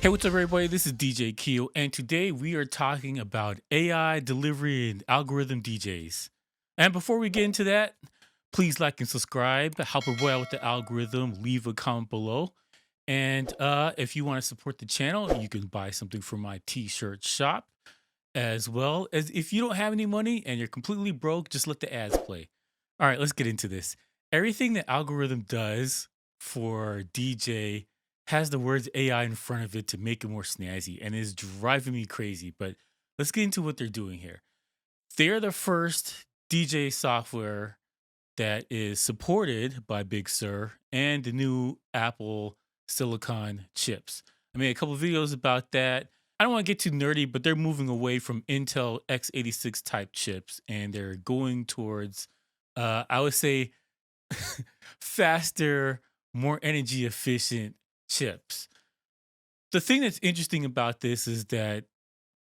Hey, what's up, everybody? This is DJ Keo, and today we are talking about AI delivery and algorithm DJs. And before we get into that, please like and subscribe. Help a boy out with the algorithm. Leave a comment below. And if you want to support the channel, you can buy something from my t-shirt shop. As well as if you don't have any money and you're completely broke, just let the ads play. All right, let's get into this. Everything that algorithm does for DJ has the words AI in front of it to make it more snazzy and is driving me crazy. But let's get into what they're doing here. They're the first DJ software that is supported by Big Sur and the new Apple Silicon chips. I made a couple videos about that. I don't want to get too nerdy, but they're moving away from Intel x86 type chips and they're going towards, I would say, faster, more energy efficient chips. The thing that's interesting about this is that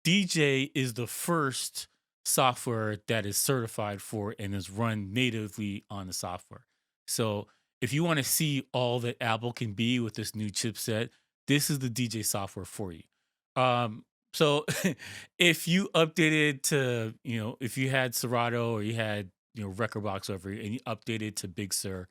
DJ is the first software that is certified for and is run natively on the software. So if you want to see all that Apple can be with this new chipset, this is the DJ software for you. So if you updated to, if you had Serato or you had, Rekordbox over and you updated to Big Sur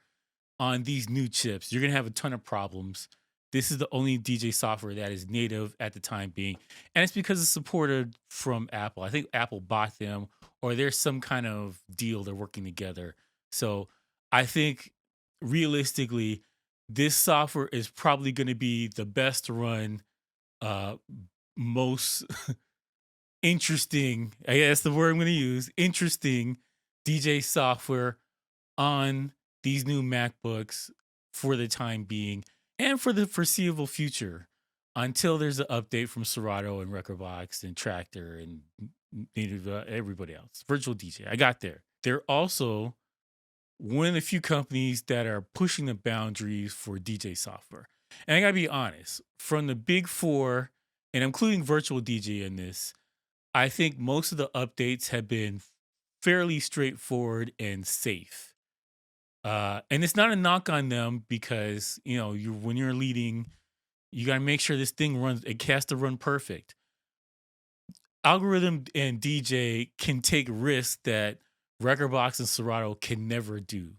on these new chips, you're gonna have a ton of problems. This is the only DJ software that is native at the time being, and it's because it's supported from Apple. I think Apple bought them, or there's some kind of deal they're working together. So I think realistically, this software is probably going to be the best run, uh, most interesting. I guess the word I'm going to use, interesting DJ software on these new MacBooks for the time being and for the foreseeable future until there's an update from Serato and Rekordbox and Tractor and native everybody else. Virtual DJ. I got there. They're also one of the few companies that are pushing the boundaries for DJ software. And I gotta be honest, from the big four, and including virtual DJ in this, I think most of the updates have been fairly straightforward and safe. And it's not a knock on them because you when you're leading, you got to make sure this thing runs. It has to run perfect. Algorithm and DJ can take risks that Rekordbox and Serato can never do.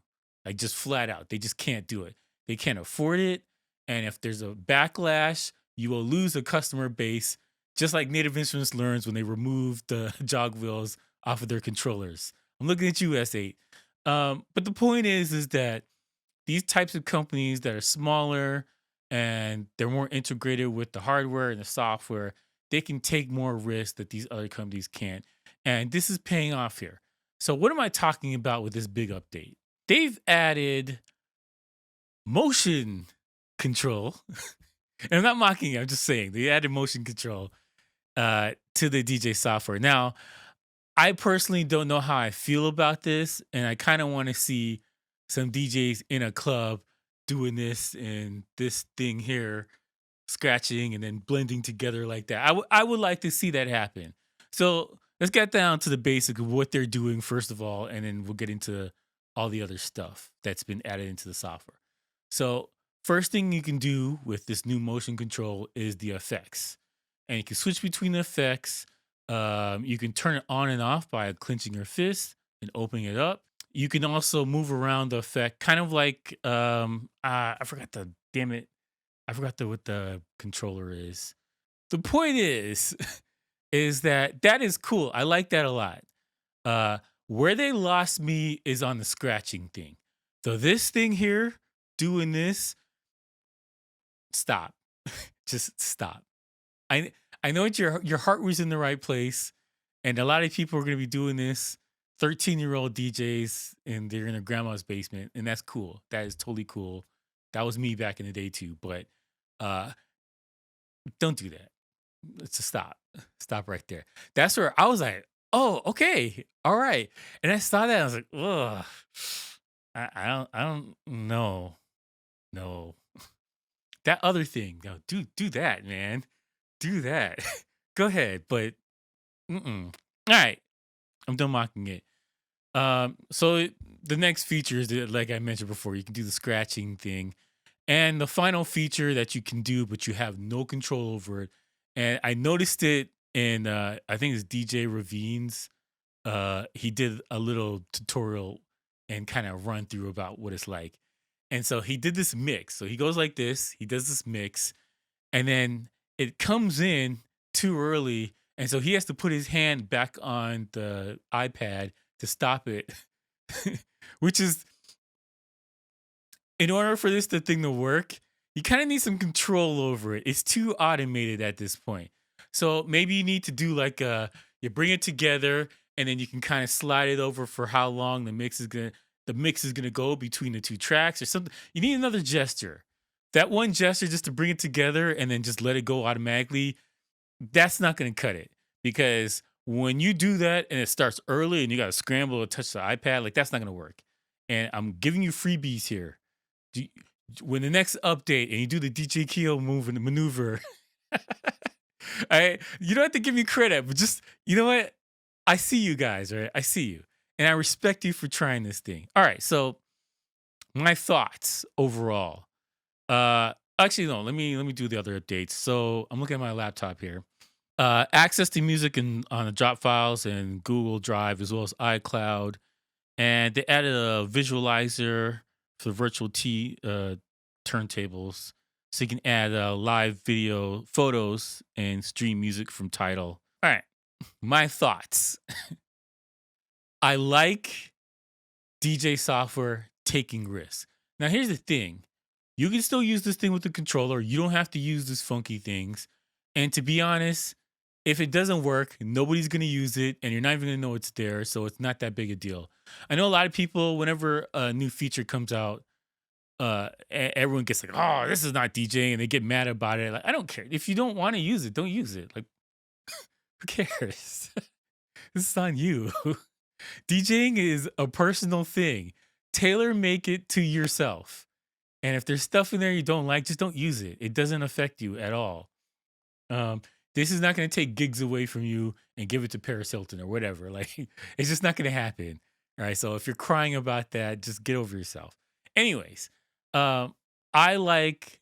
Like just flat out, they just can't do it. They can't afford it. And if there's a backlash, you will lose a customer base, just like Native Instruments learns when they remove the jog wheels off of their controllers. I'm looking at you, S8. But the point is that these types of companies that are smaller and they're more integrated with the hardware and the software, they can take more risks that these other companies can't. And this is paying off here. So, what am I talking about with this big update? They've added motion control. And I'm not mocking it, I'm just saying they added motion control to the DJ software. Now, I personally don't know how I feel about this, and I kind of want to see some DJs in a club doing this and this thing here, scratching and then blending together like that. I would like to see that happen. So let's get down to the basic of what they're doing first of all, and then we'll get into all the other stuff that's been added into the software. So first thing you can do with this new motion control is the effects, and you can switch between the effects. You can turn it on and off by clenching your fist and opening it up. You can also move around the effect, kind of like I forgot the damn it, I forgot what the controller is. The point is, is that is cool. I like that a lot. Where they lost me is on the scratching thing. So this thing here, doing this, stop, just stop. I know that your heart was in the right place, and a lot of people are going to be doing this. 13-year-old DJs, and they're in their grandma's basement, and that's cool. That is totally cool. That was me back in the day too. But uh, don't do that. Let's just stop. Stop right there. That's where I was like, oh, okay, all right. And I saw that, I was like, ugh, I don't know, no. That other thing, no, do that, man. Do that. Go ahead, but mm-mm. All right, I'm done mocking it. The next feature is that, like I mentioned before, you can do the scratching thing, And the final feature that you can do, but you have no control over it. And I noticed it in I think it's DJ Ravine's. He did a little tutorial and kind of run through about what it's like. And so he did this mix. So he goes like this, he does this mix, and then it comes in too early. And so he has to put his hand back on the iPad to stop it, which is in order for this thing to work, you kind of need some control over it. It's too automated at this point. So maybe you need to do like you bring it together and then you can kind of slide it over for how long the mix is gonna go between the two tracks or something. You need another gesture. That one gesture just to bring it together and then just let it go automatically, that's not gonna cut it. Because when you do that and it starts early and you gotta scramble to touch the iPad, like that's not gonna work. And I'm giving you freebies here. Do you- when the next update and you do the DJ Keo move and maneuver, you don't have to give me credit, but just you know what? I see you guys, right? I see you, and I respect you for trying this thing. All right, so my thoughts overall. Actually, no. Let me do the other updates. So I'm looking at my laptop here. Access to music and on the drop files and Google Drive as well as iCloud, and they added a visualizer for virtual turntables, so you can add live video, photos, and stream music from Tidal. All right, my thoughts. I like DJ software taking risks. Now, here's the thing: you can still use this thing with the controller. You don't have to use these funky things. And to be honest, if it doesn't work, nobody's gonna use it, and you're not even gonna know it's there. So it's not that big a deal. I know a lot of people, whenever a new feature comes out, everyone gets like, "Oh, this is not DJing," and they get mad about it. Like, I don't care. If you don't want to use it, don't use it. Like, who cares? This is on you. DJing is a personal thing. Tailor make it to yourself. And if there's stuff in there you don't like, just don't use it. It doesn't affect you at all. Um, this is not going to take gigs away from you and give it to Paris Hilton or whatever. Like, it's just not going to happen. All right. So if you're crying about that, just get over yourself. Anyways, um, I like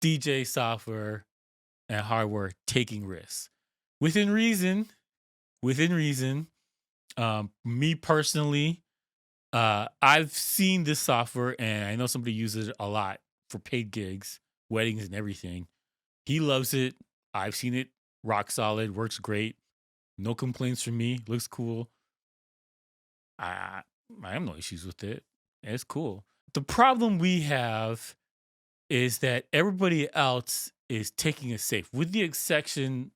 DJ software and hardware taking risks within reason. Within reason. Me personally, I've seen this software and I know somebody uses it a lot for paid gigs, weddings, and everything. He loves it. I've seen it rock solid, works great. No complaints from me. Looks cool. I I have no issues with it. It's cool. The problem we have is that everybody else is taking it safe, with the exception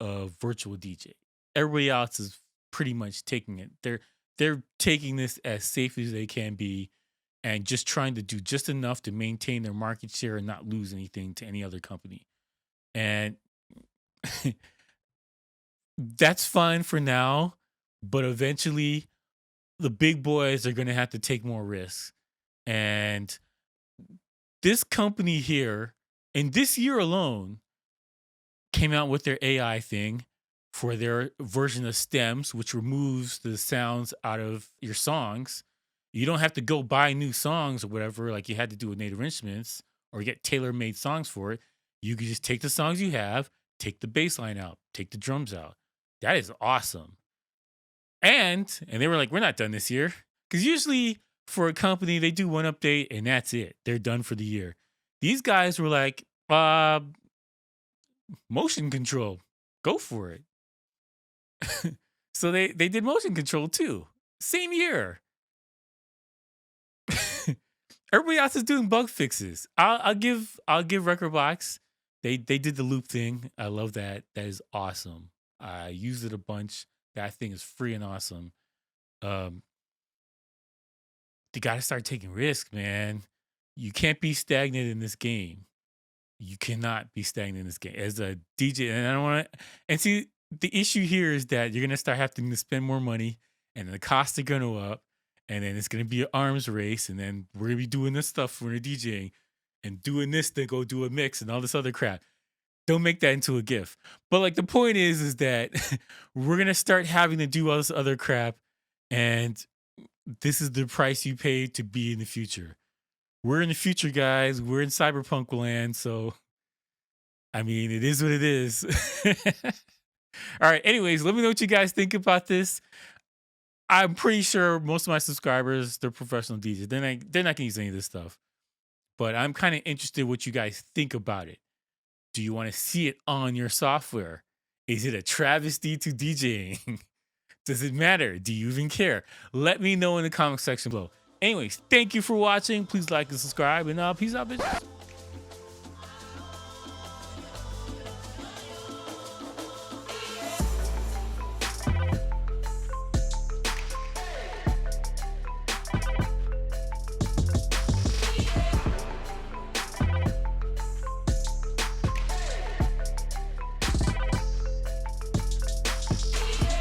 of virtual DJ. Everybody else is pretty much taking it. They're taking this as safe as they can be and just trying to do just enough to maintain their market share and not lose anything to any other company. And that's fine for now, but eventually the big boys are going to have to take more risks. And this company here, in this year alone, came out with their AI thing for their version of stems, which removes the sounds out of your songs. You don't have to go buy new songs or whatever, like you had to do with Native Instruments or get tailor made songs for it. You can just take the songs you have, take the bass line out, take the drums out. That is awesome. And they were like, we're not done this year. Because usually for a company, they do one update and that's it. They're done for the year. These guys were like, motion control, go for it. So they did motion control too. Same year. Everybody else is doing bug fixes. I'll give Recordbox. They did the loop thing. I love that. That is awesome. I used it a bunch. That thing is free and awesome. Um, you got to start taking risks, man. You can't be stagnant in this game. You cannot be stagnant in this game as a DJ. And I don't want to. And see, the issue here is that you're gonna start having to spend more money, and the costs are gonna go up, and then it's gonna be an arms race, and then we're gonna be doing this stuff when we're DJing, and doing this to go do a mix and all this other crap. Don't make that into a gift. But like the point is that we're gonna start having to do all this other crap, and this is the price you pay to be in the future. We're in the future, guys. We're in cyberpunk land, so I mean, it is what it is. All right. Anyways, let me know what you guys think about this. I'm pretty sure most of my subscribers, they're professional DJs. They're not gonna use any of this stuff. But I'm kind of interested what you guys think about it. Do you want to see it on your software? Is it a travesty to DJing? Does it matter? Do you even care? Let me know in the comment section below. Anyways, thank you for watching. Please like and subscribe, and peace out, bitches.